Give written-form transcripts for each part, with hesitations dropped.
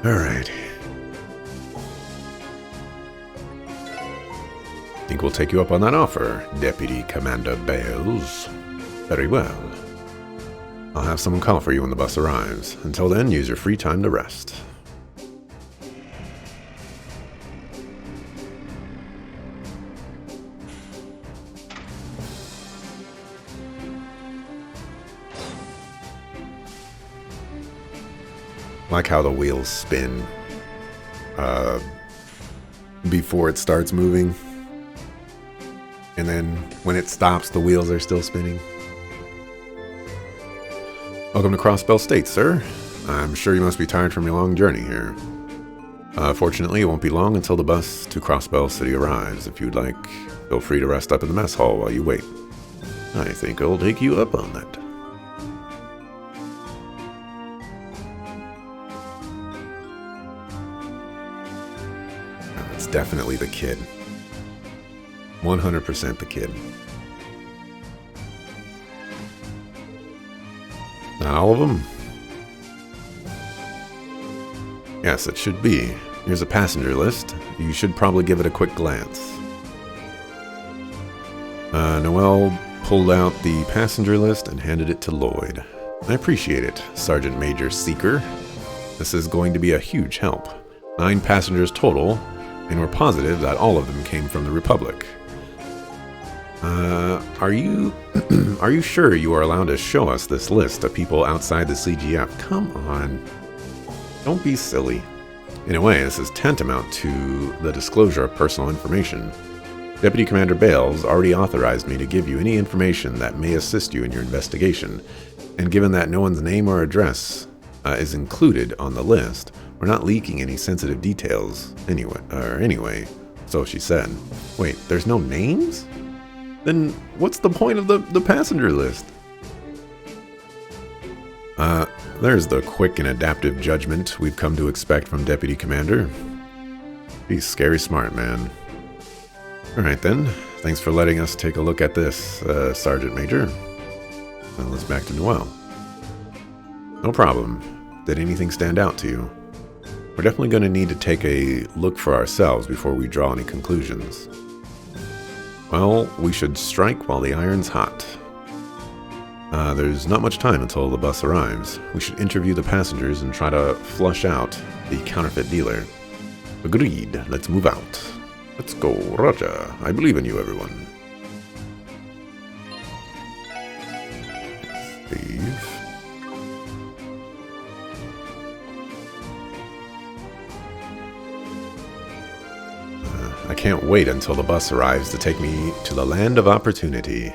Alright. Think we'll take you up on that offer, Deputy Commander Bales. Very well. I'll have someone call for you when the bus arrives. Until then, use your free time to rest. Like how the wheels spin before it starts moving. And then when it stops, the wheels are still spinning. Welcome to Crossbell State, sir. I'm sure you must be tired from your long journey here. Fortunately, it won't be long until the bus to Crossbell City arrives. If you'd like, feel free to rest up in the mess hall while you wait. I think I'll take you up on that. It's definitely the kid. 100% the kid. Not all of them? Yes, it should be. Here's a passenger list. You should probably give it a quick glance. Noel pulled out the passenger list and handed it to Lloyd. I appreciate it, Sergeant Major Seeker. This is going to be a huge help. 9 passengers total, and we're positive that all of them came from the Republic. Are you sure you are allowed to show us this list of people outside the CGF? Come on. Don't be silly. In a way, this is tantamount to the disclosure of personal information. Deputy Commander Bales already authorized me to give you any information that may assist you in your investigation, and given that no one's name or address is included on the list, we're not leaking any sensitive details anyway, so she said. Wait, there's no names? Then what's the point of the passenger list? There's the quick and adaptive judgment we've come to expect from Deputy Commander. He's scary smart, man. Alright then, thanks for letting us take a look at this, Sergeant Major. Now let's back to Noel. No problem. Did anything stand out to you? We're definitely going to need to take a look for ourselves before we draw any conclusions. Well, we should strike while the iron's hot. There's not much time until the bus arrives. We should interview the passengers and try to flush out the counterfeit dealer. Agreed. Let's move out. Let's go, Roger. I believe in you, everyone. Steve. I can't wait until the bus arrives to take me to the land of opportunity.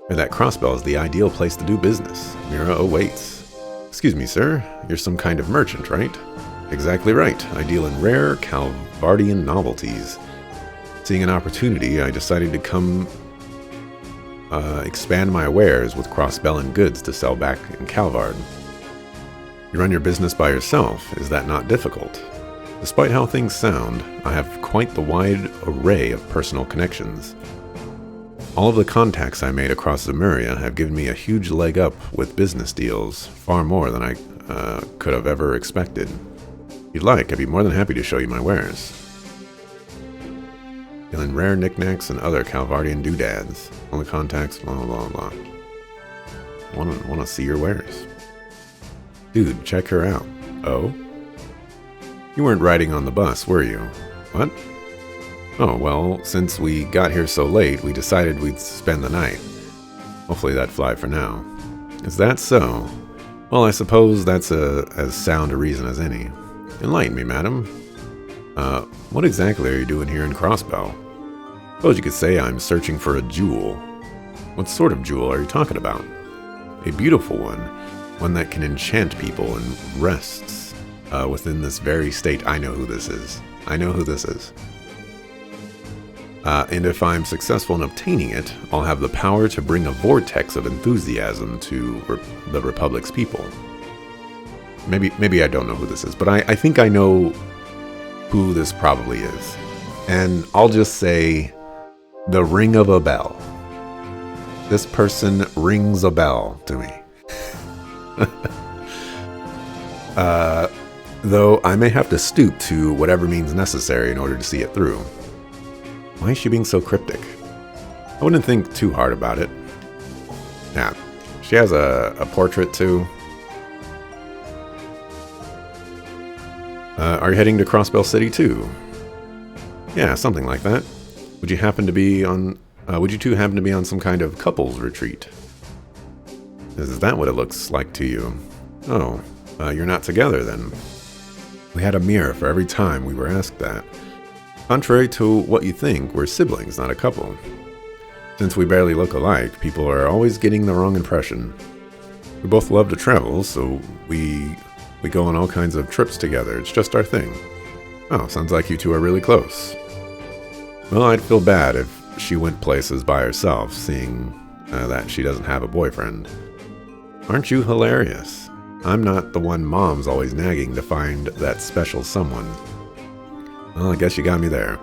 Where that Crossbell is the ideal place to do business. Mira awaits. Excuse me, sir. You're some kind of merchant, right? Exactly right. I deal in rare Calvardian novelties. Seeing an opportunity, I decided to come expand my wares with Crossbell goods to sell back in Calvard. You run your business by yourself. Is that not difficult? Despite how things sound, I have quite the wide array of personal connections. All of the contacts I made across Zemuria have given me a huge leg up with business deals, far more than I could have ever expected. If you'd like, I'd be more than happy to show you my wares. Dealing rare knickknacks and other Calvardian doodads. Only contacts, blah blah blah. Wanna see your wares. Dude, check her out. Oh? You weren't riding on the bus, were you? What? Oh, well, since we got here so late, we decided we'd spend the night. Hopefully that'd fly for now. Is that so? Well, I suppose that's as sound a reason as any. Enlighten me, madam. What exactly are you doing here in Crossbell? Suppose you could say I'm searching for a jewel. What sort of jewel are you talking about? A beautiful one. One that can enchant people and rests within this very state. I know who this is. And if I'm successful in obtaining it, I'll have the power to bring a vortex of enthusiasm to the Republic's people. Maybe I don't know who this is, but I think I know who this probably is. And I'll just say, the ring of a bell. This person rings a bell to me. Though I may have to stoop to whatever means necessary in order to see it through. Why is she being so cryptic? I wouldn't think too hard about it. Yeah, she has a portrait too. Are you heading to Crossbell City too? Yeah, something like that. Would you two happen to be on some kind of couples retreat? Is that what it looks like to you? Oh, you're not together then. We had a mirror for every time we were asked that. Contrary to what you think, we're siblings, not a couple. Since we barely look alike, people are always getting the wrong impression. We both love to travel, so we go on all kinds of trips together. It's just our thing. Oh, sounds like you two are really close. Well, I'd feel bad if she went places by herself, seeing that she doesn't have a boyfriend. Aren't you hilarious? I'm not the one Mom's always nagging to find that special someone. Well, I guess you got me there.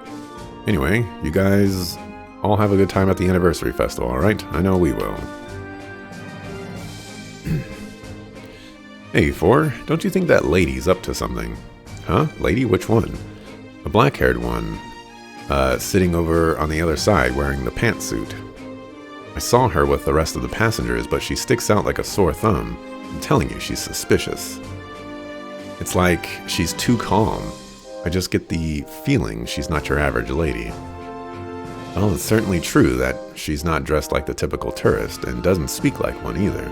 Anyway, you guys all have a good time at the anniversary festival, alright? I know we will. Hey, Four, don't you think that lady's up to something? Huh? Lady? Which one? The black-haired one. Sitting over on the other side wearing the pantsuit. I saw her with the rest of the passengers, but she sticks out like a sore thumb. I'm telling you, she's suspicious. It's like she's too calm. I just get the feeling she's not your average lady. Well, it's certainly true that she's not dressed like the typical tourist and doesn't speak like one either.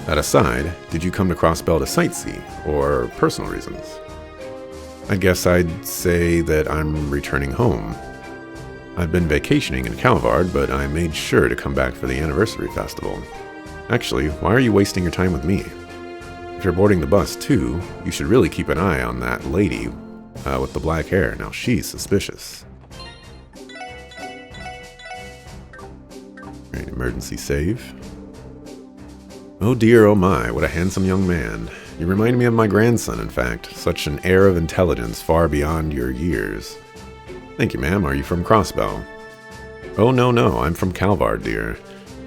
That aside, did you come to Crossbell to sightsee, or personal reasons? I guess I'd say that I'm returning home. I've been vacationing in Calvard, but I made sure to come back for the anniversary festival. Actually, why are you wasting your time with me? If you're boarding the bus too, you should really keep an eye on that lady with the black hair. Now she's suspicious. Right, emergency save. Oh dear, oh my, what a handsome young man. You remind me of my grandson, in fact. Such an air of intelligence far beyond your years. Thank you, ma'am. Are you from Crossbell? Oh, no, I'm from Calvard, dear.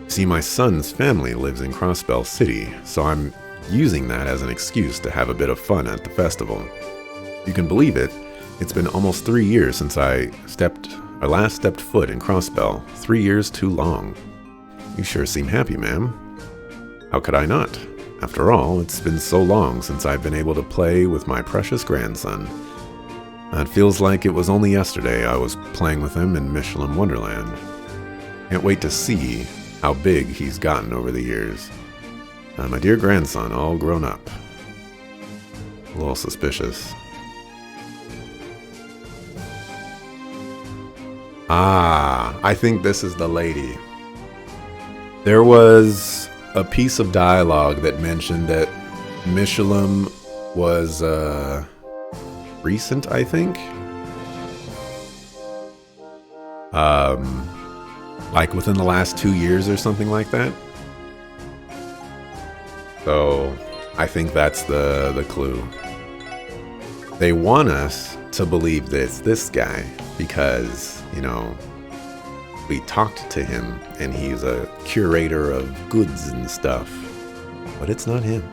See, my son's family lives in Crossbell City, so I'm using that as an excuse to have a bit of fun at the festival. You can believe it, it's been almost 3 years since I last stepped foot in Crossbell. 3 years too long. You sure seem happy, ma'am. How could I not? After all, it's been so long since I've been able to play with my precious grandson. It feels like it was only yesterday I was playing with him in Michelin Wonderland. Can't wait to see how big he's gotten over the years. My dear grandson, all grown up. A little suspicious. Ah, I think this is the lady. There was a piece of dialogue that mentioned that Michelin was recent, I think. Like within the last 2 years or something like that. So I think that's the clue. They want us to believe that it's this guy because, you know, we talked to him and he's a curator of goods and stuff. But it's not him.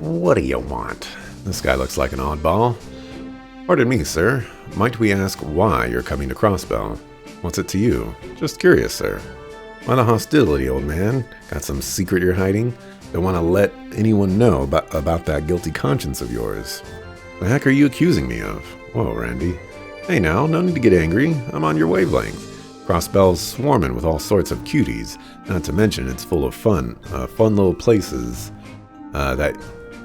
What do you want? This guy looks like an oddball. Pardon me, sir. Might we ask why you're coming to Crossbell? What's it to you? Just curious, sir. Why the hostility, old man? Got some secret you're hiding? Don't want to let anyone know about that guilty conscience of yours. The heck are you accusing me of? Whoa, Randy. Hey now, no need to get angry. I'm on your wavelength. Crossbell's swarming with all sorts of cuties. Not to mention it's full of fun little places that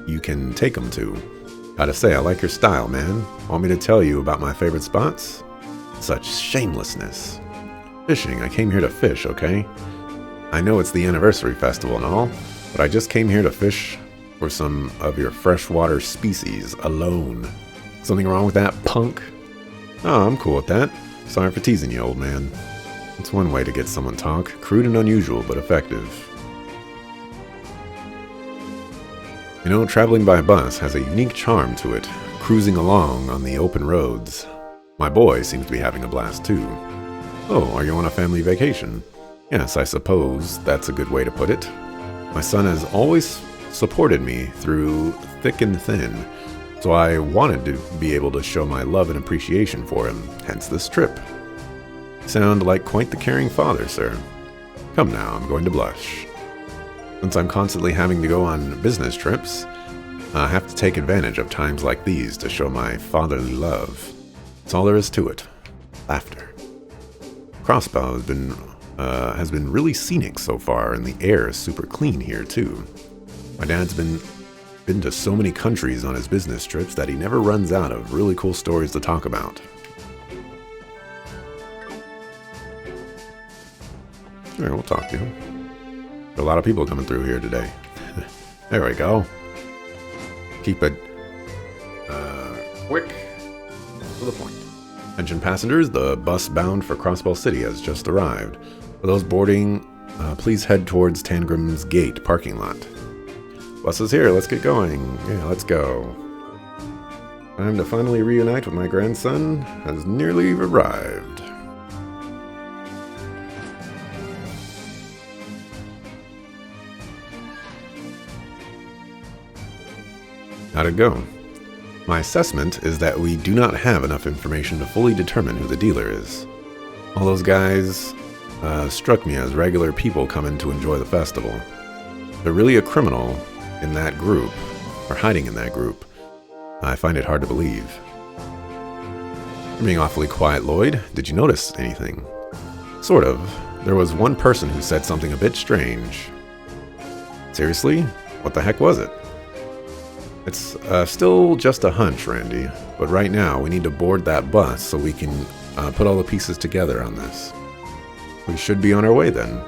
you can take them to. Gotta say, I like your style, man. Want me to tell you about my favorite spots? Such shamelessness. Fishing. I came here to fish, okay? I know it's the anniversary festival and all, but I just came here to fish for some of your freshwater species alone. Something wrong with that, punk? Oh, I'm cool with that. Sorry for teasing you, old man. It's one way to get someone talk. Crude and unusual, but effective. You know, traveling by bus has a unique charm to it, cruising along on the open roads. My boy seems to be having a blast too. Oh, are you on a family vacation? Yes, I suppose that's a good way to put it. My son has always supported me through thick and thin, so I wanted to be able to show my love and appreciation for him, hence this trip. You sound like quite the caring father, sir. Come now, I'm going to blush. Since I'm constantly having to go on business trips, I have to take advantage of times like these to show my fatherly love. That's all there is to it. Laughter. Crossbow has been really scenic so far, and the air is super clean here too. My dad's been to so many countries on his business trips that he never runs out of really cool stories to talk about. All right, we'll talk to him. There are a lot of people coming through here today. There we go. Keep it quick, to the point. Attention passengers, the bus bound for Crossbell City has just arrived. For those boarding, please head towards Tangrim's Gate parking lot. Bus is here, let's get going. Yeah, let's go. Time to finally reunite with my grandson has nearly arrived. How'd it go? My assessment is that we do not have enough information to fully determine who the dealer is. All those guys struck me as regular people coming to enjoy the festival. They're really a criminal in that group, or hiding in that group. I find it hard to believe. You're being awfully quiet, Lloyd. Did you notice anything? Sort of. There was one person who said something a bit strange. Seriously? What the heck was it? It's still just a hunch, Randy, but right now we need to board that bus so we can put all the pieces together on this. We should be on our way then.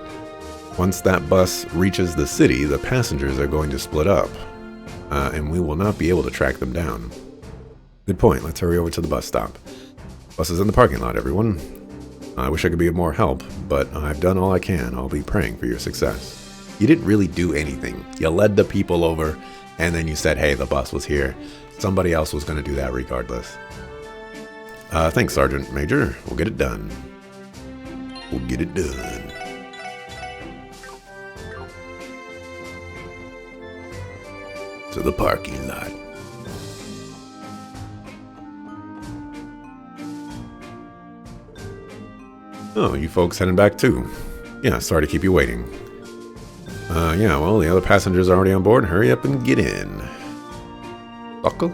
Once that bus reaches the city, the passengers are going to split up, and we will not be able to track them down. Good point. Let's hurry over to the bus stop. Bus is in the parking lot, everyone. I wish I could be of more help, but I've done all I can. I'll be praying for your success. You didn't really do anything. You led the people over, and then you said, hey, the bus was here. Somebody else was going to do that regardless. Thanks, Sergeant Major. We'll get it done. We'll get it done. To the parking lot. Oh, you folks heading back too? Yeah, sorry to keep you waiting. Yeah, well, the other passengers are already on board. Hurry up and get in. Buckle?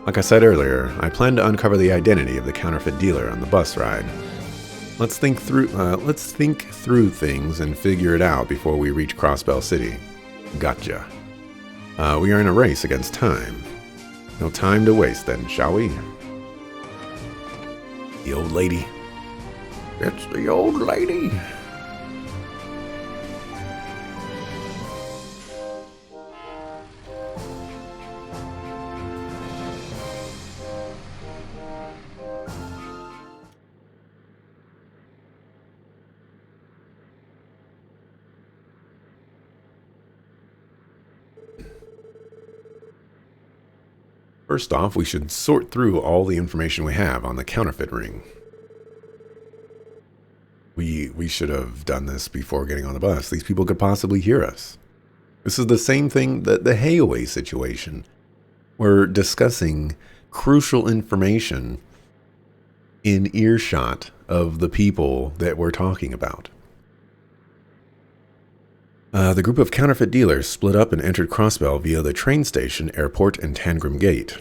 Like I said earlier, I plan to uncover the identity of the counterfeit dealer on the bus ride. Let's think through things and figure it out before we reach Crossbell City. Gotcha. We are in a race against time. No time to waste then, shall we? The old lady. It's the old lady. First off, we should sort through all the information we have on the counterfeit ring. We should have done this before getting on the bus. These people could possibly hear us. This is the same thing that the Hayaway situation. We're discussing crucial information in earshot of the people that we're talking about. The group of counterfeit dealers split up and entered Crossbell via the train station, airport, and Tangrim Gate.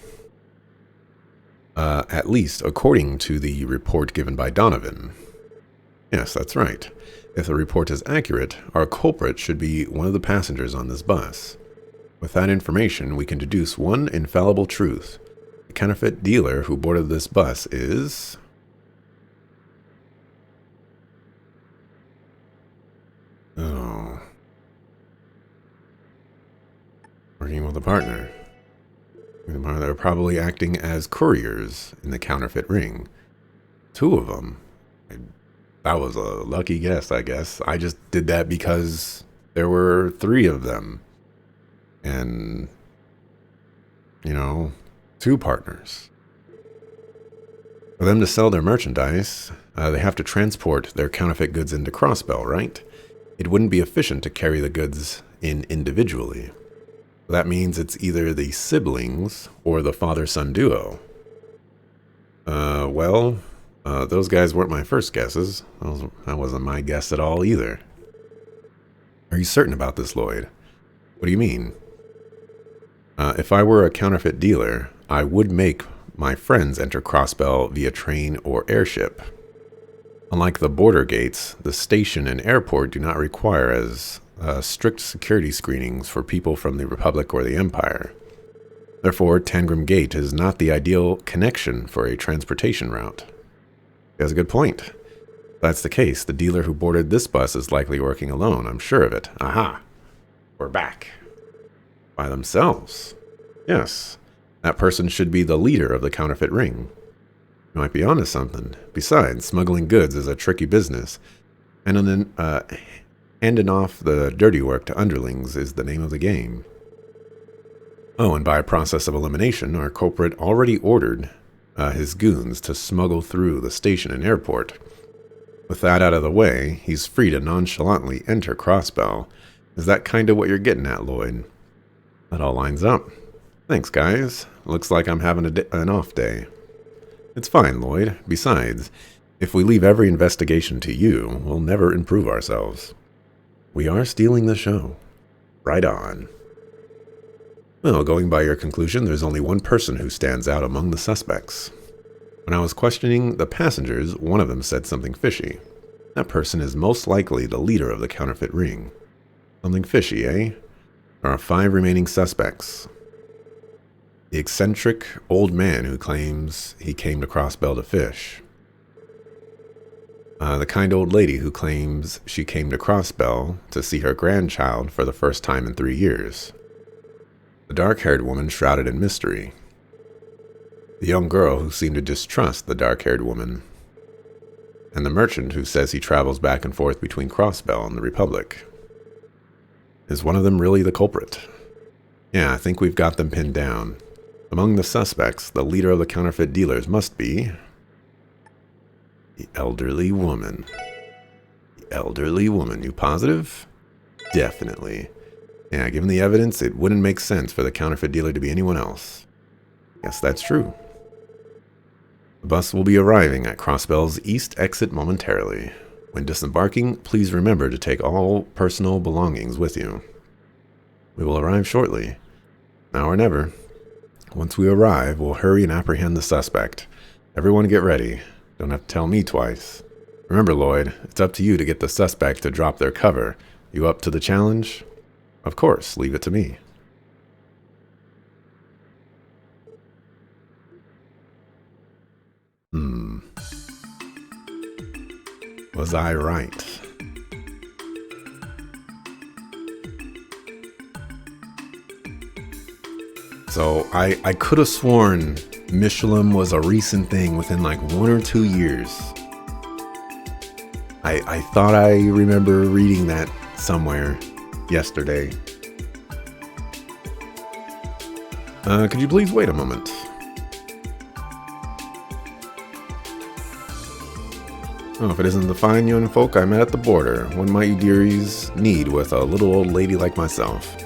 At least according to the report given by Donovan. Yes, that's right. If the report is accurate, our culprit should be one of the passengers on this bus. With that information, we can deduce one infallible truth. The counterfeit dealer who boarded this bus is... Oh... Working with a partner. They're probably acting as couriers in the counterfeit ring. Two of them. That was a lucky guess, I guess. I just did that because there were three of them. And, you know, two partners. For them to sell their merchandise, They have to transport their counterfeit goods into Crossbell, right? It wouldn't be efficient to carry the goods in individually. That means it's either the siblings or the father-son duo. Those guys weren't my first guesses. That wasn't my guess at all either. Are you certain about this, Lloyd? What do you mean? If I were a counterfeit dealer, I would make my friends enter Crossbell via train or airship. Unlike the border gates, the station and airport do not require as strict security screenings for people from the Republic or the Empire. Therefore, Tangrim Gate is not the ideal connection for a transportation route. He has a good point. If that's the case, the dealer who boarded this bus is likely working alone. I'm sure of it. Aha! We're back. By themselves. Yes. That person should be the leader of the counterfeit ring. You might be onto something. Besides, smuggling goods is a tricky business. And handing off the dirty work to underlings is the name of the game. Oh, and by a process of elimination, our culprit already ordered his goons to smuggle through the station and airport. With that out of the way, he's free to nonchalantly enter Crossbell. Is that kind of what you're getting at, Lloyd? That all lines up. Thanks, guys. Looks like I'm having an off day. It's fine, Lloyd. Besides, if we leave every investigation to you, we'll never improve ourselves. We are stealing the show. Right on. Well, going by your conclusion, there's only one person who stands out among the suspects. When I was questioning the passengers, one of them said something fishy. That person is most likely the leader of the counterfeit ring. Something fishy, eh? There are 5 remaining suspects. The eccentric old man who claims he came to Crossbell to fish. The kind old lady who claims she came to Crossbell to see her grandchild for the first time in 3 years. The dark-haired woman shrouded in mystery. The young girl who seemed to distrust the dark-haired woman. And the merchant who says he travels back and forth between Crossbell and the Republic. Is one of them really the culprit? Yeah, I think we've got them pinned down. Among the suspects, the leader of the counterfeit dealers must be the elderly woman. The elderly woman, you positive? Definitely. Yeah, given the evidence, it wouldn't make sense for the counterfeit dealer to be anyone else. Yes, that's true. The bus will be arriving at Crossbell's east exit momentarily. When disembarking, please remember to take all personal belongings with you. We will arrive shortly. Now or never. Once we arrive, we'll hurry and apprehend the suspect. Everyone get ready. Don't have to tell me twice. Remember, Lloyd, it's up to you to get the suspect to drop their cover. You up to the challenge? Of course, leave it to me. Was I right? So I could have sworn Michelin was a recent thing within like 1 or 2 years. I thought I remember reading that somewhere yesterday. Could you please wait a moment? Oh, if it isn't the fine young folk I met at the border, what might you dearies need with a little old lady like myself?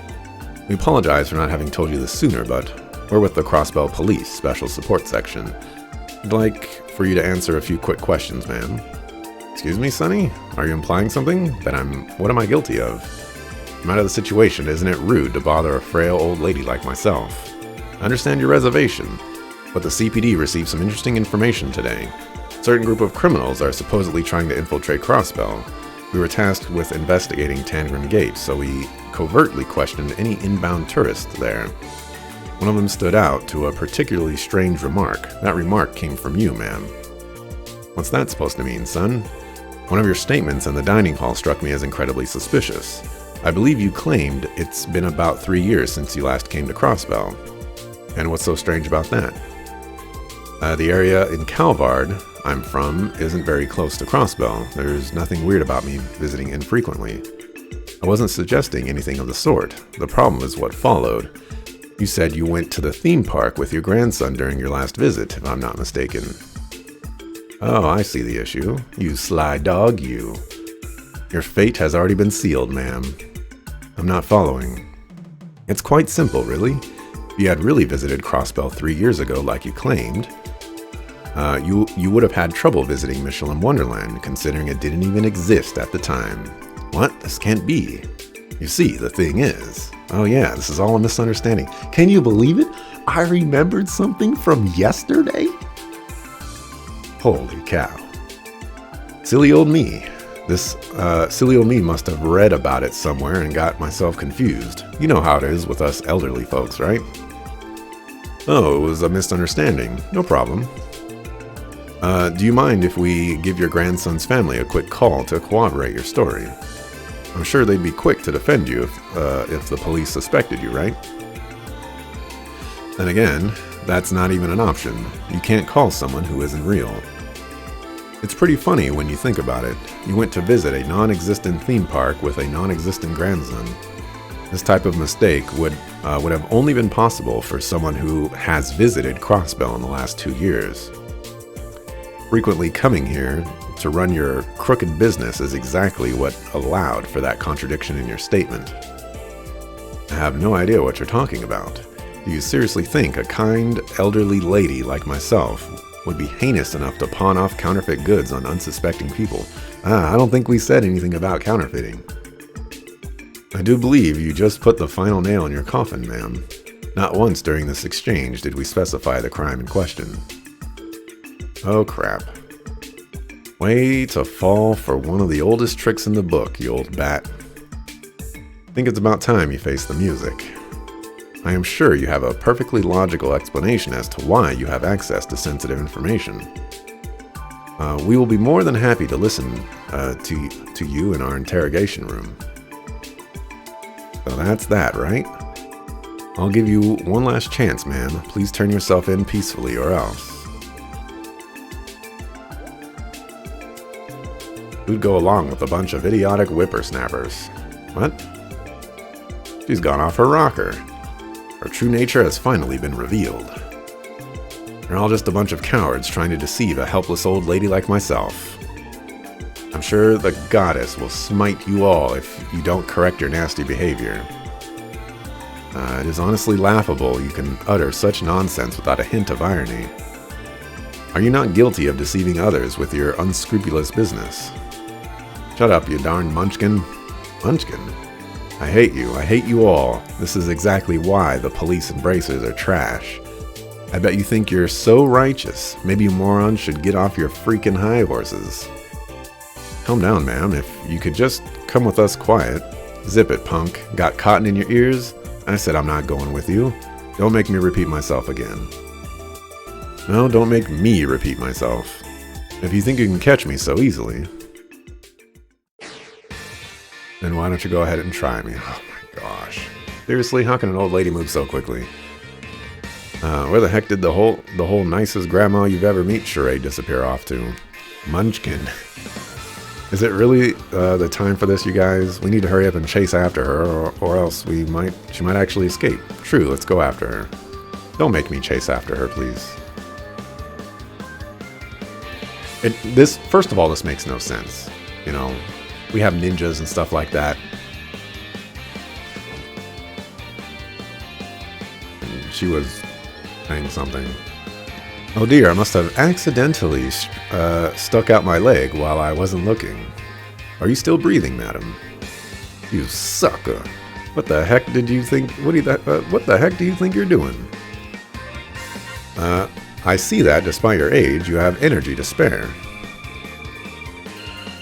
We apologize for not having told you this sooner, but we're with the Crossbell Police Special Support Section. I'd like for you to answer a few quick questions, ma'am. Excuse me, Sonny? Are you implying something? What am I guilty of? No matter the situation, isn't it rude to bother a frail old lady like myself? I understand your reservation, but the CPD received some interesting information today. A certain group of criminals are supposedly trying to infiltrate Crossbell. We were tasked with investigating Tangrim Gate, so we covertly questioned any inbound tourists there. One of them stood out to a particularly strange remark. That remark came from you, ma'am. What's that supposed to mean, son? One of your statements in the dining hall struck me as incredibly suspicious. I believe you claimed it's been about 3 years since you last came to Crossbell. And what's so strange about that? The area in Calvard I'm from isn't very close to Crossbell. There's nothing weird about me visiting infrequently. I wasn't suggesting anything of the sort. The problem is what followed. You said you went to the theme park with your grandson during your last visit, if I'm not mistaken. Oh, I see the issue. You sly dog, you. Your fate has already been sealed, ma'am. I'm not following. It's quite simple, really. If you had really visited Crossbell 3 years ago like you claimed, you would have had trouble visiting Michelin Wonderland, considering it didn't even exist at the time. What? This can't be. You see, the thing is... Oh yeah, this is all a misunderstanding. Can you believe it? I remembered something from yesterday? Holy cow. Silly old me. This silly old me must have read about it somewhere and got myself confused. You know how it is with us elderly folks, right? Oh, it was a misunderstanding. No problem. Do you mind if we give your grandson's family a quick call to corroborate your story? I'm sure they'd be quick to defend you if the police suspected you, right? Then again, that's not even an option. You can't call someone who isn't real. It's pretty funny when you think about it. You went to visit a non-existent theme park with a non-existent grandson. This type of mistake would have only been possible for someone who has visited Crossbell in the last 2 years. Frequently coming here to run your crooked business is exactly what allowed for that contradiction in your statement. I have no idea what you're talking about. Do you seriously think a kind, elderly lady like myself would be heinous enough to pawn off counterfeit goods on unsuspecting people? I don't think we said anything about counterfeiting. I do believe you just put the final nail in your coffin, ma'am. Not once during this exchange did we specify the crime in question. Oh crap. Way to fall for one of the oldest tricks in the book, you old bat. I think it's about time you face the music. I am sure you have a perfectly logical explanation as to why you have access to sensitive information. We will be more than happy to listen to you in our interrogation room. So that's that, right? I'll give you one last chance, ma'am. Please turn yourself in peacefully or else. Who'd go along with a bunch of idiotic whippersnappers? What? She's gone off her rocker. Her true nature has finally been revealed. They're all just a bunch of cowards trying to deceive a helpless old lady like myself. I'm sure the goddess will smite you all if you don't correct your nasty behavior. It is honestly laughable you can utter such nonsense without a hint of irony. Are you not guilty of deceiving others with your unscrupulous business? Shut up, you darn munchkin. Munchkin? I hate you. I hate you all. This is exactly why the police and bracers are trash. I bet you think you're so righteous. Maybe you morons should get off your freaking high horses. Calm down, ma'am. If you could just come with us quiet. Zip it, punk. Got cotton in your ears? I said I'm not going with you. Don't make me repeat myself again. No, don't make me repeat myself. If you think you can catch me so easily, then why don't you go ahead and try me? Oh my gosh. Seriously, how can an old lady move so quickly? Where the heck did the whole nicest grandma you've ever met charade disappear off to? Munchkin. Is it really the time for this, you guys? We need to hurry up and chase after her, or else she might actually escape. True, let's go after her. Don't make me chase after her, please. First of all, this makes no sense. You know, we have ninjas and stuff like that. And she was saying something. Oh dear, I must have accidentally stuck out my leg while I wasn't looking. Are you still breathing, madam? You sucker. What the heck did you think? What the heck do you think you're doing? I see that despite your age, you have energy to spare.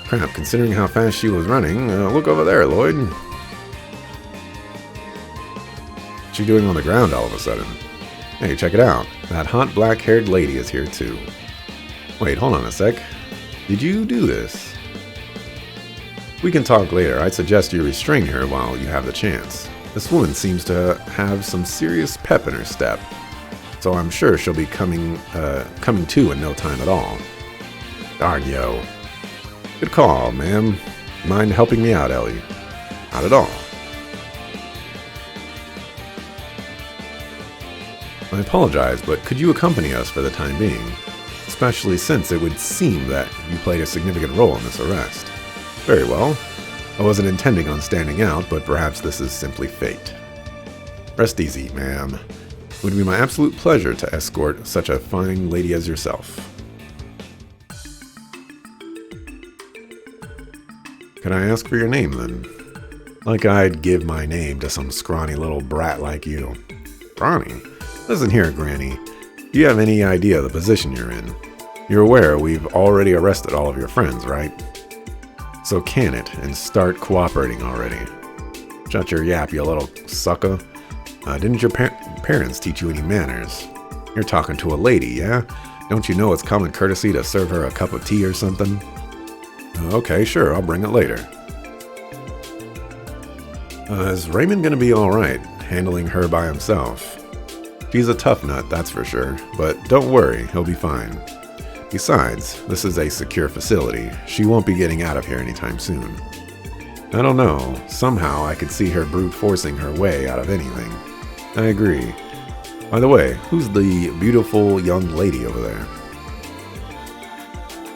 Crap, considering how fast she was running. Look over there, Lloyd. What's she doing on the ground all of a sudden? Hey, check it out. That hot black-haired lady is here too. Wait, hold on a sec. Did you do this? We can talk later. I'd suggest you restrain her while you have the chance. This woman seems to have some serious pep in her step, so I'm sure she'll be coming to in no time at all. Darn yo. Good call, ma'am. Mind helping me out, Ellie? Not at all. I apologize, but could you accompany us for the time being? This especially since it would seem that you played a significant role in this arrest. Very well. I wasn't intending on standing out, but perhaps this is simply fate. Rest easy, ma'am. It would be my absolute pleasure to escort such a fine lady as yourself. Can I ask for your name, then? Like I'd give my name to some scrawny little brat like you. Scrawny? Listen here, Granny. Do you have any idea the position you're in? You're aware we've already arrested all of your friends, right? So can it, and start cooperating already. Shut your yap, you little sucker. Didn't your parents teach you any manners? You're talking to a lady, yeah? Don't you know it's common courtesy to serve her a cup of tea or something? Okay, sure, I'll bring it later. Is Raymond gonna be alright, handling her by himself? She's a tough nut, that's for sure, but don't worry, he'll be fine. Besides, this is a secure facility. She won't be getting out of here anytime soon. I don't know, somehow I could see her brute forcing her way out of anything. I agree. By the way, who's the beautiful young lady over there?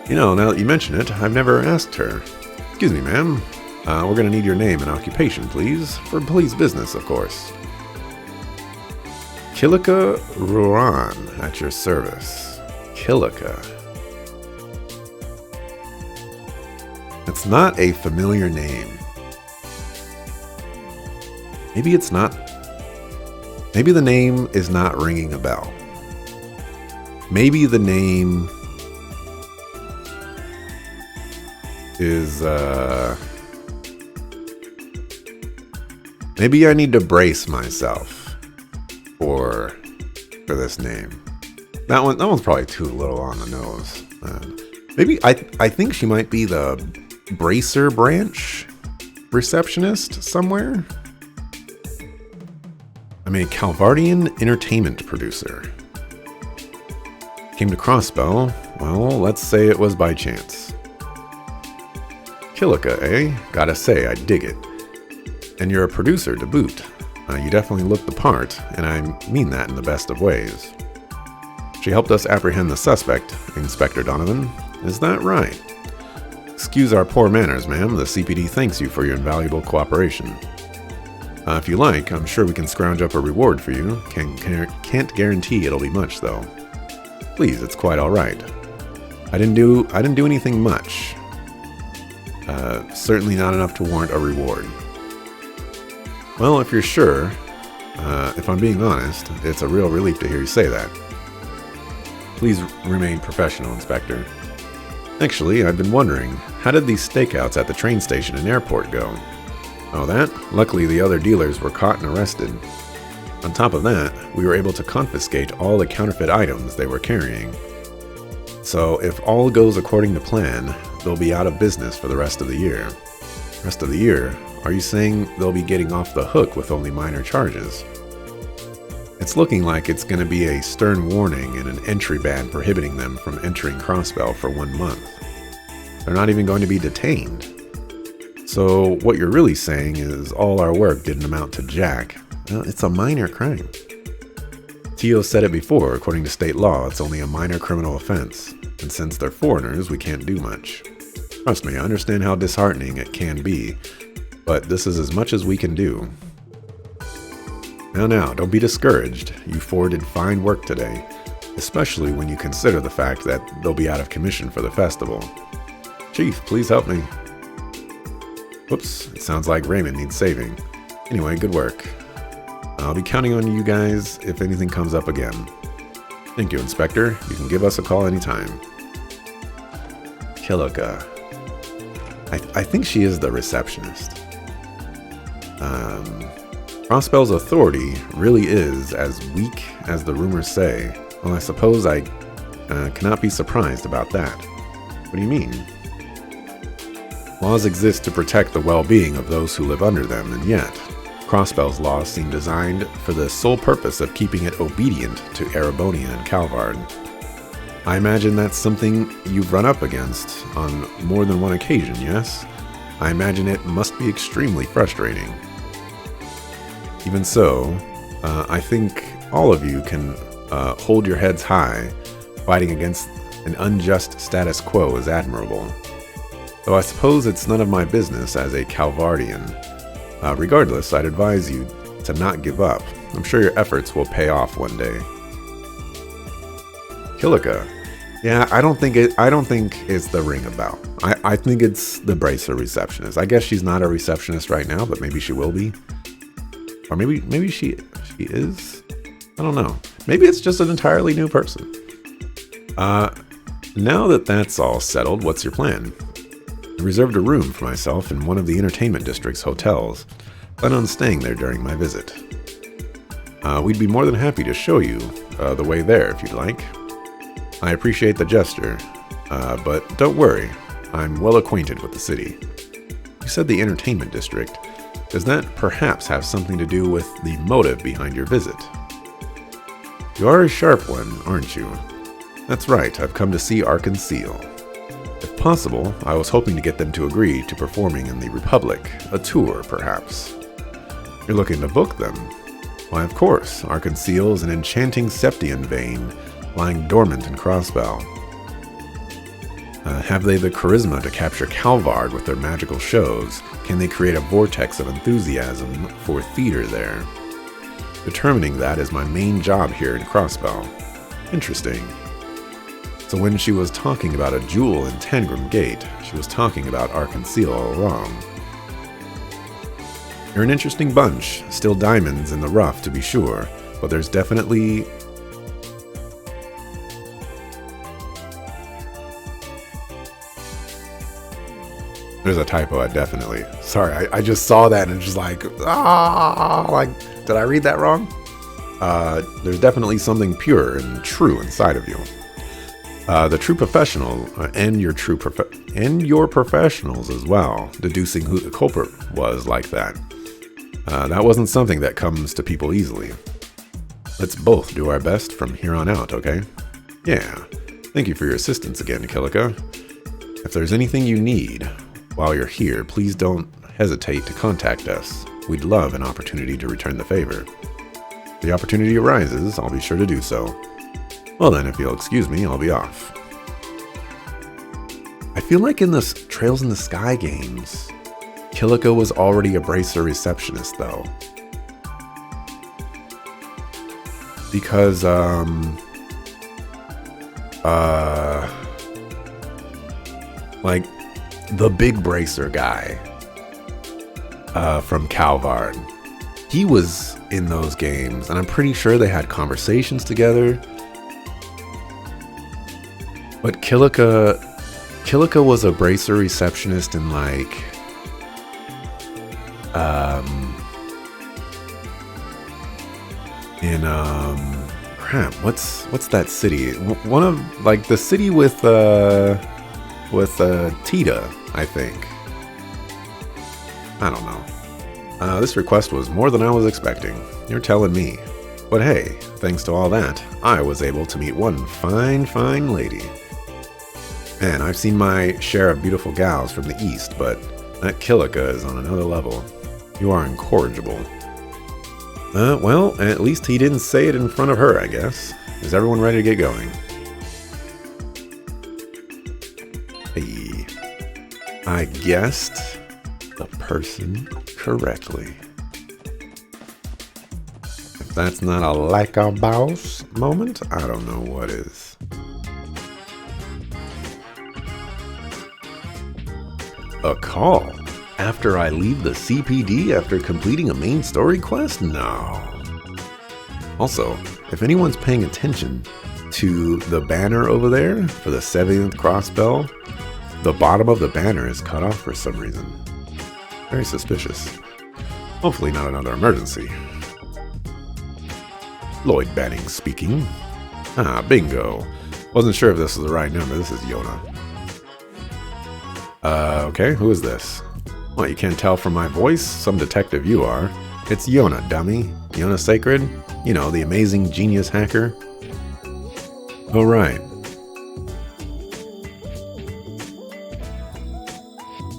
You know, now that you mention it, I've never asked her. Excuse me, ma'am. We're gonna need your name and occupation, please. For police business, of course. Kilika Ruran, at your service. Kilika. It's not a familiar name. Maybe it's not. Maybe the name is not ringing a bell. Maybe the name is, maybe I need to brace myself for this name. That one's probably too little on the nose. Maybe I think she might be the Bracer branch receptionist somewhere. I'm a Calvardian entertainment producer. Came to Crossbell. Well, let's say it was by chance. Kilika, eh? Gotta say, I dig it. And you're a producer to boot. You definitely look the part, and I mean that in the best of ways. She helped us apprehend the suspect, Inspector Donovan. Is that right? Excuse our poor manners, ma'am. The CPD thanks you for your invaluable cooperation. If you like, I'm sure we can scrounge up a reward for you. Can't guarantee it'll be much, though. Please, it's quite all right. I didn't do anything much. Certainly not enough to warrant a reward. Well, if you're sure, if I'm being honest, it's a real relief to hear you say that. Please remain professional, Inspector. Actually, I've been wondering, how did these stakeouts at the train station and airport go? Oh, that? Luckily, the other dealers were caught and arrested. On top of that, we were able to confiscate all the counterfeit items they were carrying. So, if all goes according to plan, they'll be out of business for the rest of the year. Rest of the year? Are you saying they'll be getting off the hook with only minor charges? It's looking like it's going to be a stern warning and an entry ban prohibiting them from entering Crossbell for 1 month. They're not even going to be detained. So what you're really saying is all our work didn't amount to jack. Well, it's a minor crime. Tio said it before, according to state law, it's only a minor criminal offense. And since they're foreigners, we can't do much. Trust me, I understand how disheartening it can be, but this is as much as we can do. Now, don't be discouraged. You four did fine work today, especially when you consider the fact that they'll be out of commission for the festival. Chief, please help me. Whoops, it sounds like Raymond needs saving. Anyway, good work. I'll be counting on you guys if anything comes up again. Thank you, Inspector. You can give us a call anytime. Kilika. I think she is the receptionist. Crossbell's authority really is as weak as the rumors say. Well, I suppose I cannot be surprised about that. What do you mean? Laws exist to protect the well-being of those who live under them, and yet, Crossbell's laws seem designed for the sole purpose of keeping it obedient to Erebonia and Calvard. I imagine that's something you've run up against on more than one occasion, yes? I imagine it must be extremely frustrating. Even so, I think all of you can hold your heads high, fighting against An unjust status quo is admirable. Though I suppose it's none of my business as a Calvardian. Regardless, I'd advise you to not give up. I'm sure your efforts will pay off one day. Kilika. Yeah, I don't think it's the ring a bell. I think it's the bracer receptionist. I guess she's not a receptionist right now, but maybe she will be. Or maybe she is. I don't know. Maybe it's just an entirely new person. Now that that's all settled, what's your plan? I reserved a room for myself in one of the entertainment district's hotels. Plan on staying there during my visit. We'd be more than happy to show you the way there if you'd like. I appreciate the gesture, but don't worry, I'm well acquainted with the city. You said the entertainment district. Does that perhaps have something to do with the motive behind your visit? You are a sharp one, aren't you? That's right, I've come to see Arkansas. If possible, I was hoping to get them to agree to performing in the Republic, a tour perhaps. You're looking to book them? Why, of course, Arkansas is an enchanting Septian vein, lying dormant in Crossbell. Have they the charisma to capture Calvard with their magical shows? Can they create a vortex of enthusiasm for theater there? Determining that is my main job here in Crossbell. Interesting. So when she was talking about a jewel in Tangram Gate, she was talking about Arkansas all along. You're an interesting bunch, still diamonds in the rough to be sure, but there's definitely... There's a typo at definitely. Sorry, I just saw that and it's just like, did I read that wrong? There's definitely something pure and true inside of you. The true professional and your professionals as well, deducing who the culprit was like that. That wasn't something that comes to people easily. Let's both do our best from here on out, okay? Yeah. Thank you for your assistance again, Kilika. If there's anything you need while you're here, please don't hesitate to contact us. We'd love an opportunity to return the favor. If the opportunity arises, I'll be sure to do so. Well then, if you'll excuse me, I'll be off. I feel like in the Trails in the Sky games, Kilika was already a bracer receptionist, though. Because, like, the big bracer guy from Calvard, he was in those games, and I'm pretty sure they had conversations together. But Kilika was a bracer receptionist in like, crap, what's that city? One of, like, the city with Tita, I think. I don't know. This request was more than I was expecting. You're telling me. But hey, thanks to all that, I was able to meet one fine lady. Man, I've seen my share of beautiful gals from the east, but that Kilika is on another level. You are incorrigible. Well, at least he didn't say it in front of her, I guess. Is everyone ready to get going? Hey, I guessed the person correctly. If that's not a like a boss moment, I don't know what is. A call after I leave the CPD after completing a main story quest? No. Also, if anyone's paying attention to the banner over there for the 7th Crossbell, the bottom of the banner is cut off for some reason. Very suspicious. Hopefully not another emergency. Lloyd Banning speaking. Ah, bingo. Wasn't sure if this was the right number. This is Yona. Okay, who is this? What, you can't tell from my voice? Some detective you are. It's Yona, dummy. Yona Sacred? You know, the amazing genius hacker. Oh, right.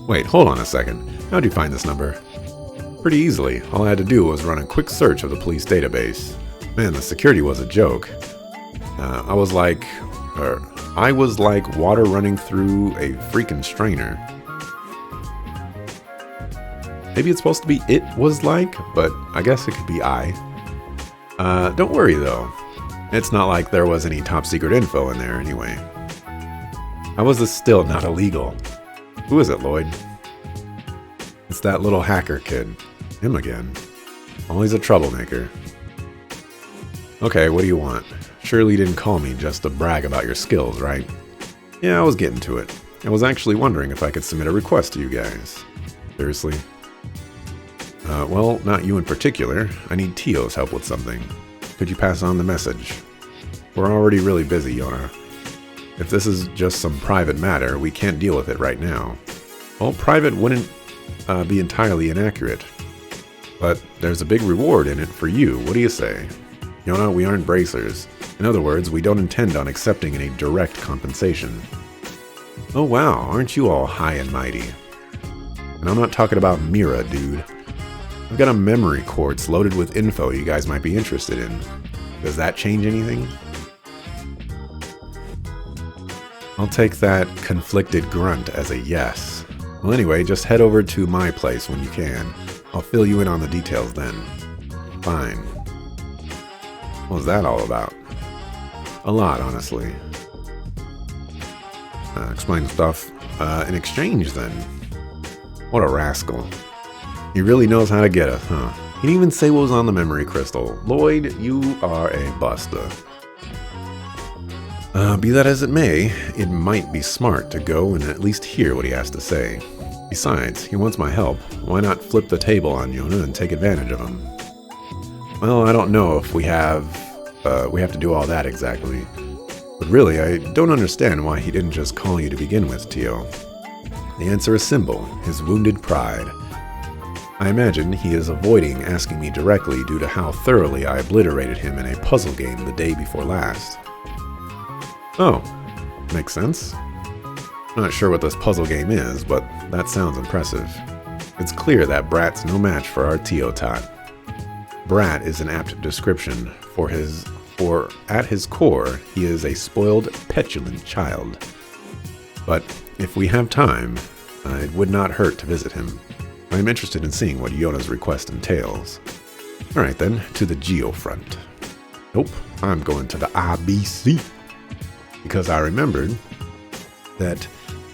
Wait, hold on a second. How'd you find this number? Pretty easily. All I had to do was run a quick search of the police database. Man, the security was a joke. I was like... I was like water running through a freaking strainer. Maybe it's supposed to be it was like, but I guess it could be I. Don't worry though. It's not like there was any top secret info in there anyway. How was this still not illegal? Who is it, Lloyd? It's that little hacker kid. Him again. Always a troublemaker. Okay, what do you want? Surely you didn't call me just to brag about your skills, right? Yeah, I was getting to it. I was actually wondering if I could submit a request to you guys. Seriously? Well, not you in particular. I need Tio's help with something. Could you pass on the message? We're already really busy, Yona. If this is just some private matter, we can't deal with it right now. Well, private wouldn't be entirely inaccurate. But there's a big reward in it for you. What do you say? Yona, we aren't bracers. In other words, we don't intend on accepting any direct compensation. Oh wow, aren't you all high and mighty? And I'm not talking about Mira, dude. I've got a memory quartz loaded with info you guys might be interested in. Does that change anything? I'll take that conflicted grunt as a yes. Well anyway, just head over to my place when you can. I'll fill you in on the details then. Fine. What was that all about? A lot, honestly. Explain stuff. In exchange then. What a rascal. He really knows how to get us, huh? He didn't even say what was on the memory crystal. Lloyd, you are a buster. Be that as it may, it might be smart to go and at least hear what he has to say. Besides, he wants my help. Why not flip the table on Yona and take advantage of him? Well, I don't know if we have to do all that exactly. But really, I don't understand why he didn't just call you to begin with, Tio. The answer is simple, his wounded pride. I imagine he is avoiding asking me directly due to how thoroughly I obliterated him in a puzzle game the day before last. Oh, makes sense. Not sure what this puzzle game is, but that sounds impressive. It's clear that Brat's no match for our Tio Tot. Brat is an apt description, for at his core, he is a spoiled, petulant child. But if we have time, it would not hurt to visit him. I am interested in seeing what Yona's request entails. Alright then, to the Geo front. Nope, I'm going to the IBC. Because I remembered that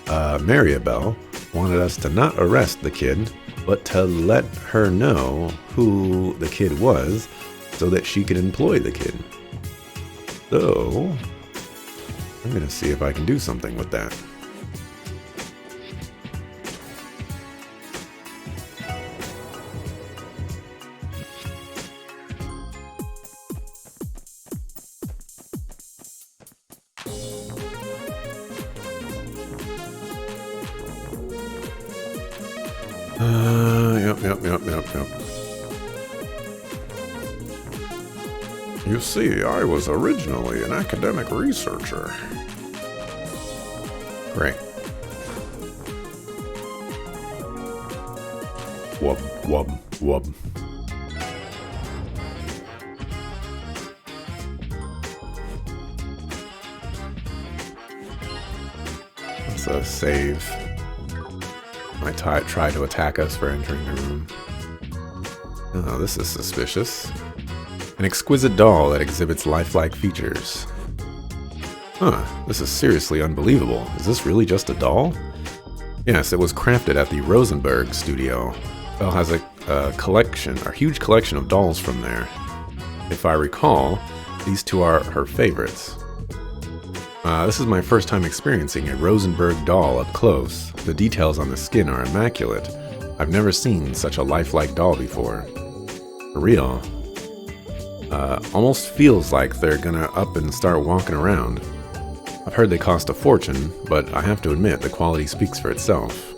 Maribel wanted us to not arrest the kid, but to let her know who the kid was so that she could employ the kid. So, I'm going to see if I can do something with that. Yep. You see, I was originally an academic researcher. Great. Wub. Let's save. Might try to attack us for entering the room. Oh, this is suspicious. An exquisite doll that exhibits lifelike features. Huh, this is seriously unbelievable. Is this really just a doll? Yes, it was crafted at the Rosenberg studio. Belle has a huge collection of dolls from there. If I recall, these two are her favorites. This is my first time experiencing a Rosenberg doll up close. The details on the skin are immaculate. I've never seen such a lifelike doll before. For real. Almost feels like they're gonna up and start walking around. I've heard they cost a fortune, but I have to admit the quality speaks for itself.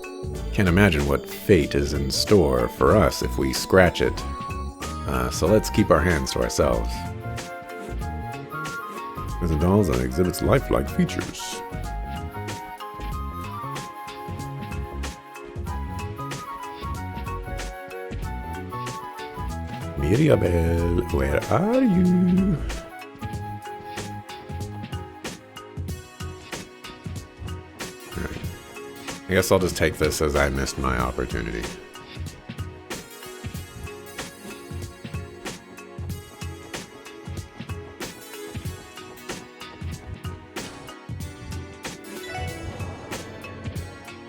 Can't imagine what fate is in store for us if we scratch it. So let's keep our hands to ourselves. There's a doll that exhibits lifelike features. Mirabel, where are you? I guess I'll just take this as I missed my opportunity.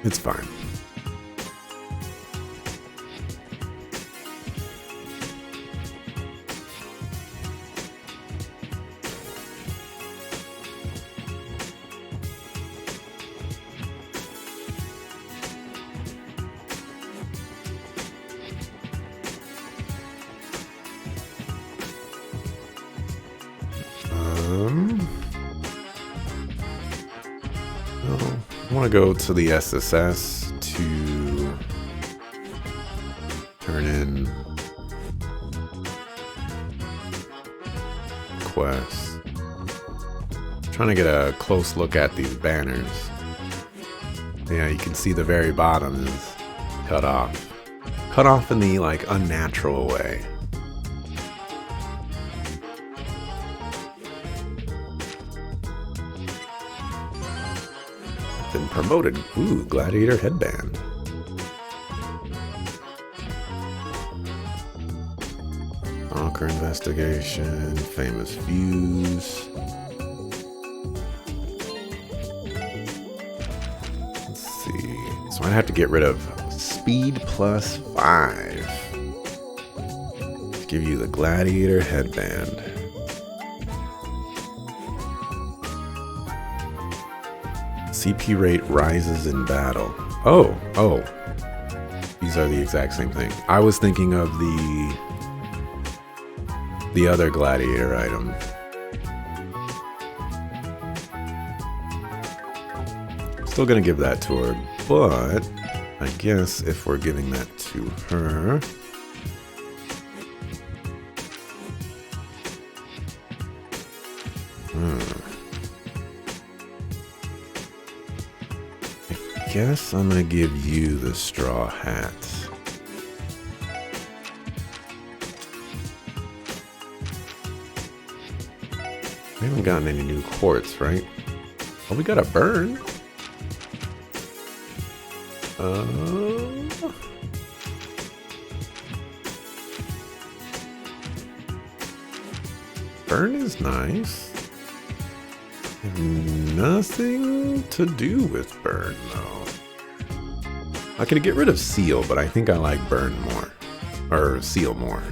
It's fine. I want to go to the SSS to turn in quests. Trying to get a close look at these banners. Yeah, you can see the very bottom is cut off. Cut off in the, like, unnatural way. Been promoted. Ooh, gladiator headband. Stalker investigation, famous views. Let's see. So I'd have to get rid of speed +5. Give you the gladiator headband. CP rate rises in battle. Oh. These are the exact same thing. I was thinking of the other gladiator item. Still gonna give that to her, but I guess if we're giving that to her, I guess I'm gonna give you the straw hat. We haven't gotten any new quartz, right? Oh, we got a burn. Burn is nice. Nothing to do with burn, though. I could get rid of seal, but I think I like burn more. Or seal more.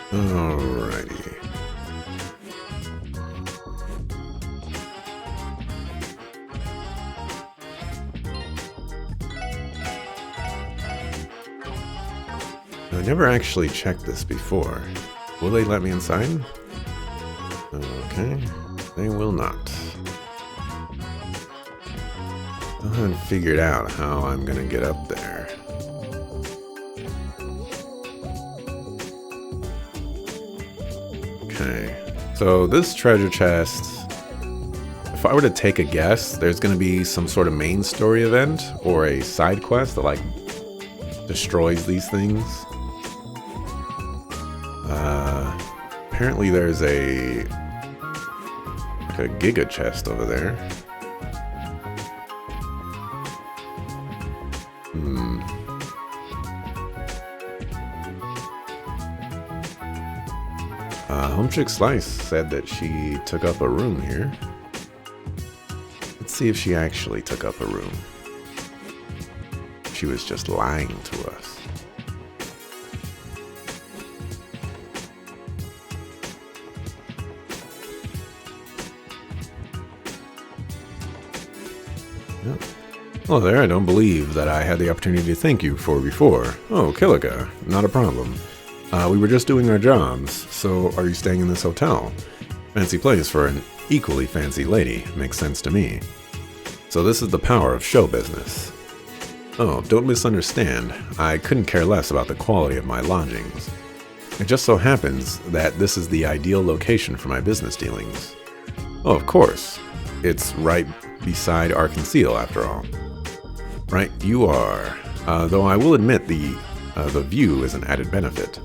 Alrighty. I never actually checked this before. Will they let me inside? Okay, they will not. I haven't figured out how I'm gonna get up there. Okay, so this treasure chest, if I were to take a guess, there's gonna be some sort of main story event or a side quest that like destroys these things. Apparently there's a giga chest over there. Home Chick Slice said that she took up a room here. Let's see if she actually took up a room. She was just lying to us. Oh, there, I don't believe that I had the opportunity to thank you for before. Oh, Kilika, not a problem. We were just doing our jobs, so are you staying in this hotel? Fancy place for an equally fancy lady, makes sense to me. So this is the power of show business. Oh, don't misunderstand, I couldn't care less about the quality of my lodgings. It just so happens that this is the ideal location for my business dealings. Oh, of course. It's right beside Ark Conceal, after all. Right, you are. Though I will admit the the view is an added benefit.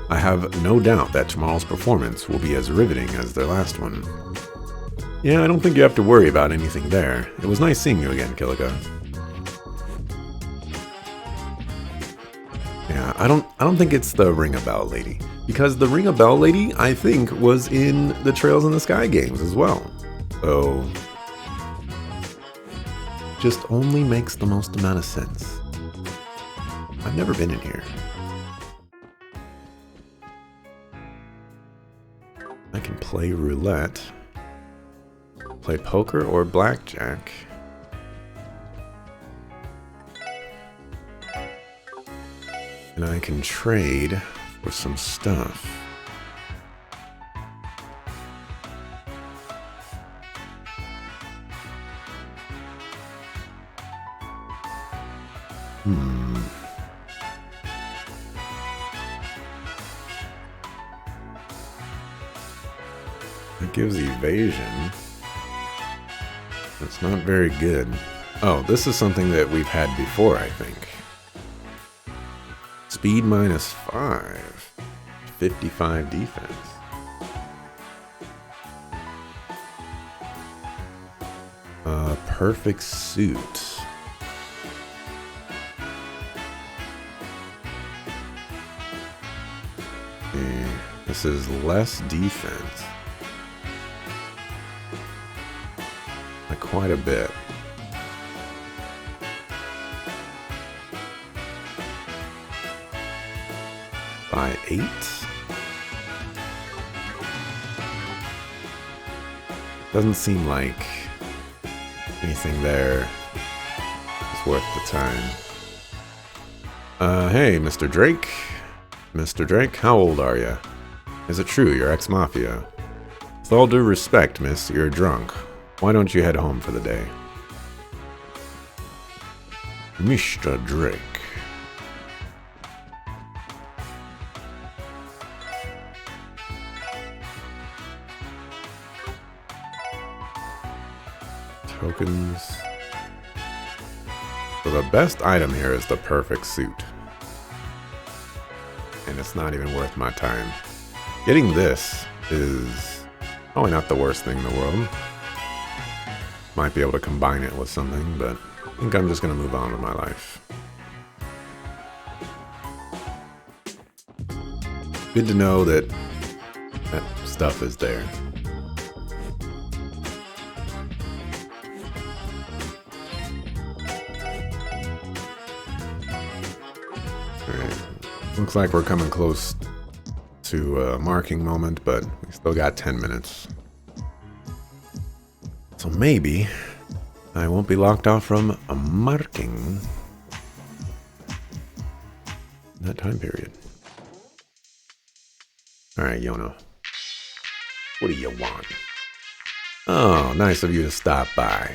I have no doubt that tomorrow's performance will be as riveting as their last one. Yeah, I don't think you have to worry about anything there. It was nice seeing you again, Kilika. Yeah, I don't think it's the Ring-a-Bell lady. Because the Ring-a-Bell lady, I think, was in the Trails in the Sky games as well. So, just only makes the most amount of sense. I've never been in here. I can play roulette. Play poker or blackjack. And I can trade for some stuff. It gives evasion. That's not very good. Oh, this is something that we've had before, I think. Speed -5. 55 defense. Perfect suit. Okay. This is less defense. By quite a bit. By 8? Doesn't seem like anything there is worth the time. Hey, Mr. Drake. Mr. Drake, how old are you? Is it true you're ex-mafia? With all due respect, miss, you're drunk. Why don't you head home for the day? Mr. Drake. Tokens. So the best item here is the perfect suit. And it's not even worth my time. Getting this is probably not the worst thing in the world. Might be able to combine it with something, but I think I'm just going to move on with my life. Good to know that that stuff is there. Looks like we're coming close to a marking moment, but we still got 10 minutes. So maybe I won't be locked off from a marking in that time period. Alright, Yona. What do you want? Oh, nice of you to stop by.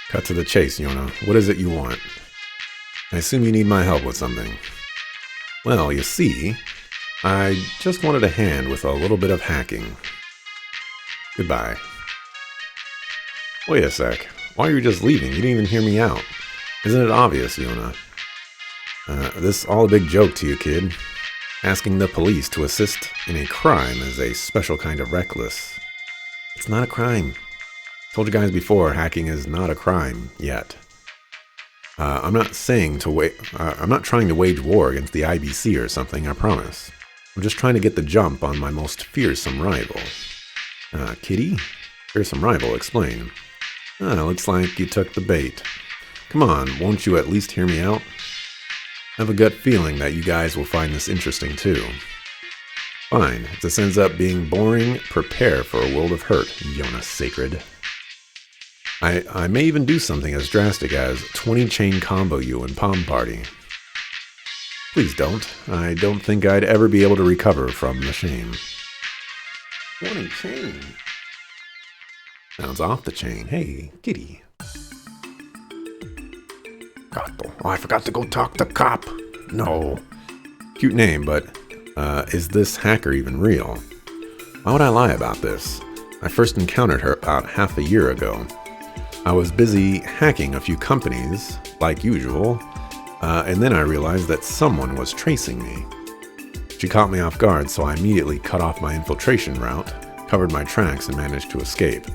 Cut to the chase, Yona. What is it you want? I assume you need my help with something. Well, you see, I just wanted a hand with a little bit of hacking. Goodbye. Wait a sec. Why are you just leaving? You didn't even hear me out. Isn't it obvious, Yona? This all a big joke to you, kid. Asking the police to assist in a crime is a special kind of reckless. It's not a crime. Told you guys before, hacking is not a crime yet. I'm not saying to I'm not trying to wage war against the IBC or something, I promise. I'm just trying to get the jump on my most fearsome rival. Kitty? Fearsome rival, explain. Looks like you took the bait. Come on, won't you at least hear me out? I have a gut feeling that you guys will find this interesting too. Fine, if this ends up being boring, prepare for a world of hurt, Yona Sacred. I may even do something as drastic as 20 chain combo you in Palm Party. Please don't. I don't think I'd ever be able to recover from the shame. 20 chain? Sounds off the chain. Hey, kitty. Gato. Oh, I forgot to go talk to cop. No. Cute name, but is this hacker even real? Why would I lie about this? I first encountered her about half a year ago. I was busy hacking a few companies, like usual, and then I realized that someone was tracing me. She caught me off guard, so I immediately cut off my infiltration route, covered my tracks, and managed to escape.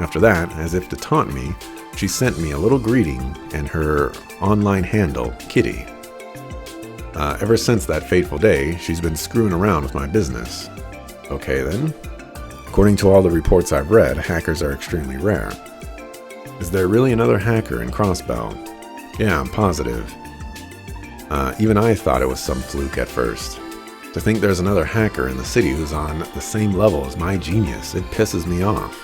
After that, as if to taunt me, she sent me a little greeting and her online handle, Kitty. Ever since that fateful day, she's been screwing around with my business. Okay then. According to all the reports I've read, hackers are extremely rare. Is there really another hacker in Crossbell? Yeah, I'm positive. Even I thought it was some fluke at first. To think there's another hacker in the city who's on the same level as my genius, it pisses me off.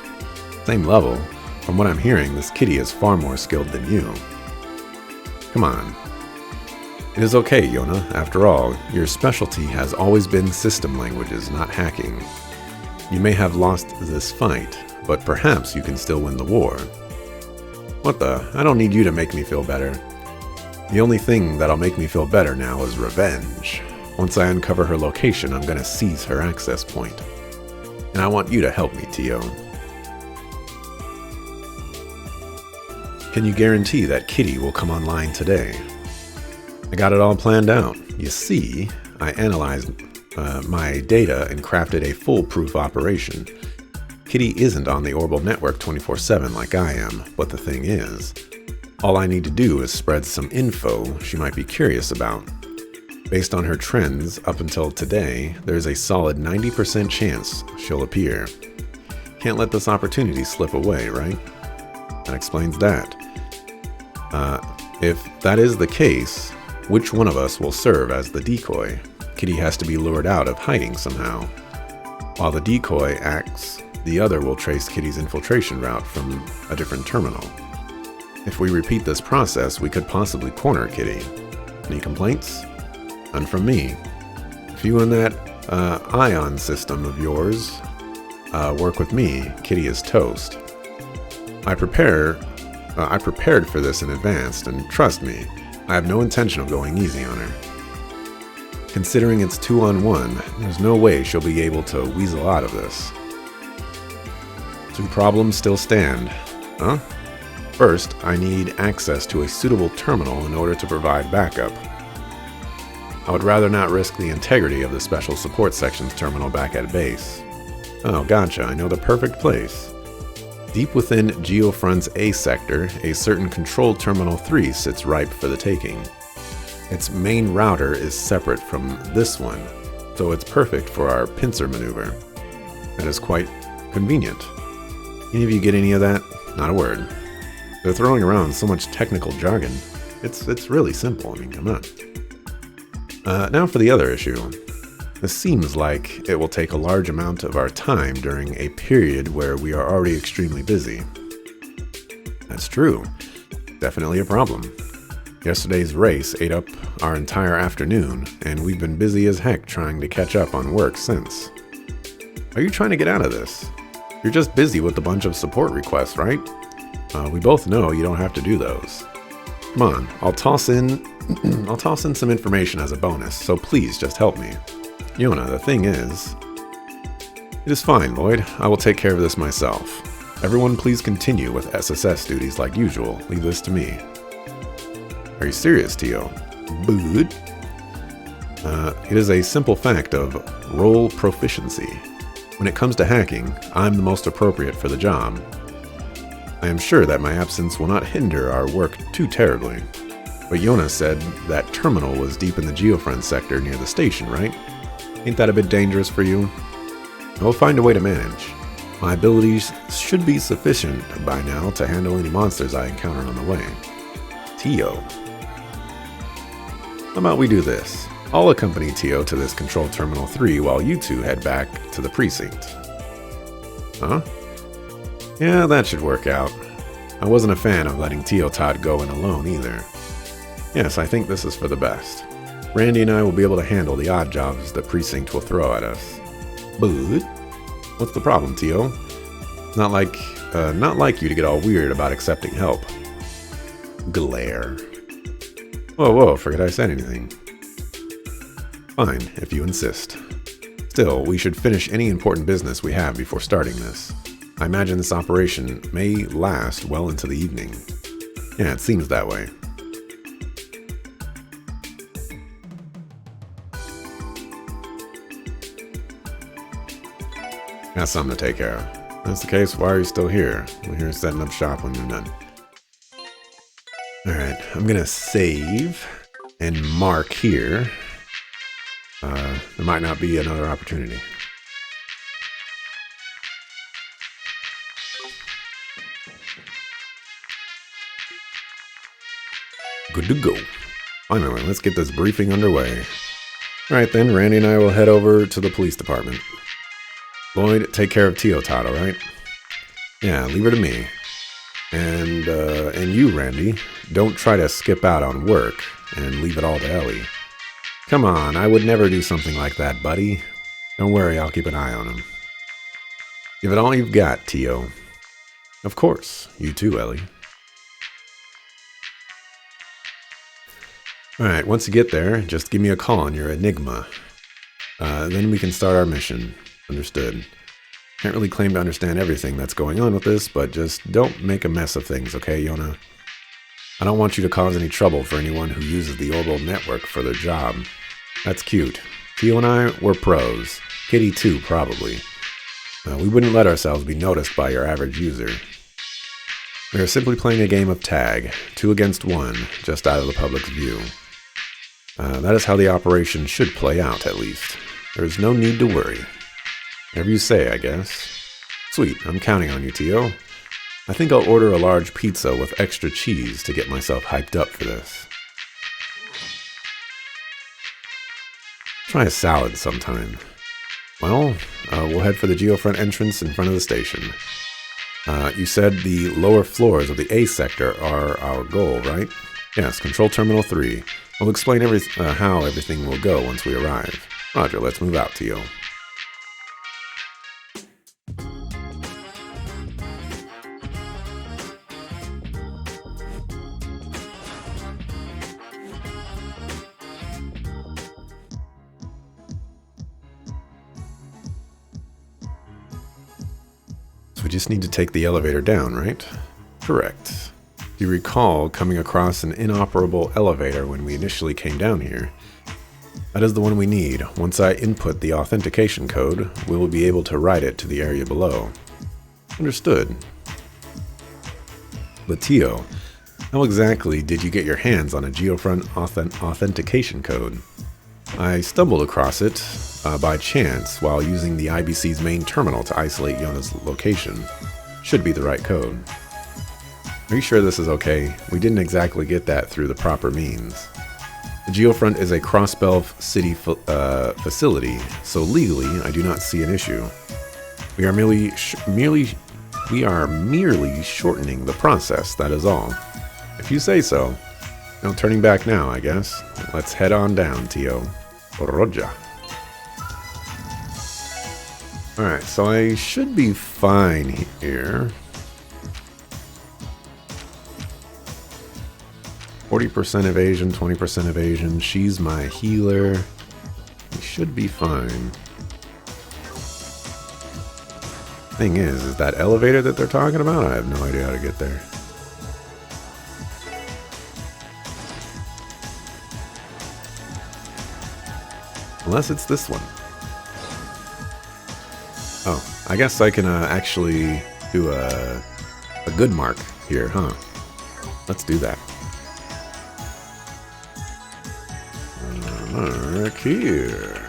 Same level? From what I'm hearing, this Kitty is far more skilled than you. Come on. It is okay, Yona. After all, your specialty has always been system languages, not hacking. You may have lost this fight, but perhaps you can still win the war. What the? I don't need you to make me feel better. The only thing that'll make me feel better now is revenge. Once I uncover her location, I'm gonna seize her access point. And I want you to help me, Tio. Can you guarantee that Kitty will come online today? I got it all planned out. You see, I analyzed my data and crafted a foolproof operation. Kitty isn't on the Orbital network 24/7 like I am, but the thing is, all I need to do is spread some info she might be curious about. Based on her trends up until today, there's a solid 90% chance she'll appear. Can't let this opportunity slip away, right? That explains that. If that is the case, which one of us will serve as the decoy? Kitty has to be lured out of hiding somehow. While the decoy acts, the other will trace Kitty's infiltration route from a different terminal. If we repeat this process, we could possibly corner Kitty. Any complaints? None from me. If you and that ion system of yours work with me, Kitty is toast. I prepared for this in advance, and trust me, I have no intention of going easy on her. Considering it's 2-on-1, there's no way she'll be able to weasel out of this. Two problems still stand. Huh? First, I need access to a suitable terminal in order to provide backup. I would rather not risk the integrity of the Special Support Section's terminal back at base. Oh, gotcha, I know the perfect place. Deep within Geofront's A sector, a certain Control Terminal 3 sits ripe for the taking. Its main router is separate from this one, so it's perfect for our pincer maneuver. That is quite convenient. Any of you get any of that? Not a word. They're throwing around so much technical jargon. It's really simple, I mean, come on. Now for the other issue. This seems like it will take a large amount of our time during a period where we are already extremely busy. That's true. Definitely a problem. Yesterday's race ate up our entire afternoon, and we've been busy as heck trying to catch up on work since. Are you trying to get out of this? You're just busy with a bunch of support requests, right? We both know you don't have to do those. Come on, I'll toss in some information as a bonus, so please just help me. Yona, the thing is... It is fine, Lloyd. I will take care of this myself. Everyone please continue with SSS duties like usual. Leave this to me. Are you serious, Tio? Bud? It is a simple fact of role proficiency. When it comes to hacking, I'm the most appropriate for the job. I am sure that my absence will not hinder our work too terribly. But Yona said that terminal was deep in the Geofront sector near the station, right? Ain't that a bit dangerous for you? I will find a way to manage. My abilities should be sufficient by now to handle any monsters I encounter on the way. Tio. How about we do this? I'll accompany Tio to this Control Terminal 3 while you two head back to the precinct. Huh? Yeah, that should work out. I wasn't a fan of letting Tio Todd go in alone either. Yes, I think this is for the best. Randy and I will be able to handle the odd jobs the precinct will throw at us. But what's the problem, Tio? Not like you to get all weird about accepting help. Glare. Whoa, forget I said anything. Fine, if you insist. Still, we should finish any important business we have before starting this. I imagine this operation may last well into the evening. Yeah, it seems that way. Got something to take care of. If that's the case, why are you still here? We're here setting up shop when you're done. Alright, I'm gonna save and mark here. There might not be another opportunity. Good to go. Finally, let's get this briefing underway. Alright then, Randy and I will head over to the police department. Lloyd, take care of Teotada, right? Yeah, leave her to me. And you, Randy, don't try to skip out on work and leave it all to Ellie. Come on, I would never do something like that, buddy. Don't worry, I'll keep an eye on him. Give it all you've got, Teo. Of course, you too, Ellie. Alright, once you get there, just give me a call on your Enigma. Then we can start our mission. Understood. Can't really claim to understand everything that's going on with this, but just don't make a mess of things, okay, Yona? I don't want you to cause any trouble for anyone who uses the Orbital Network for their job. That's cute. Teo and I, we're pros. Kitty too, probably. We wouldn't let ourselves be noticed by your average user. We are simply playing a game of tag, 2 against 1, just out of the public's view. That is how the operation should play out, at least. There is no need to worry. Whatever you say, I guess. Sweet, I'm counting on you, Teo. I think I'll order a large pizza with extra cheese to get myself hyped up for this. Try a salad sometime. Well, we'll head for the Geofront entrance in front of the station. You said the lower floors of the A sector are our goal, right? Yes, Control Terminal 3. I'll explain how everything will go once we arrive. Roger, let's move out, Teo. We just need to take the elevator down, right? Correct. You recall coming across an inoperable elevator when we initially came down here. That is the one we need. Once I input the authentication code, we will be able to write it to the area below. Understood. But Teo, how exactly did you get your hands on a Geofront authentication code? I stumbled across it by chance while using the IBC's main terminal to isolate Yona's location. Should be the right code. Are you sure this is okay? We didn't exactly get that through the proper means. The Geofront is a cross-belt city facility, so legally I do not see an issue. We are merely shortening the process, that is all. If you say so. No turning back now, I guess. Let's head on down, Teo. Roger. Alright, so I should be fine here. 40% evasion, 20% evasion. She's my healer. We should be fine. Thing is that elevator that they're talking about? I have no idea how to get there. Unless it's this one. Oh, I guess I can actually do a good mark here, huh? Let's do that. Mark here.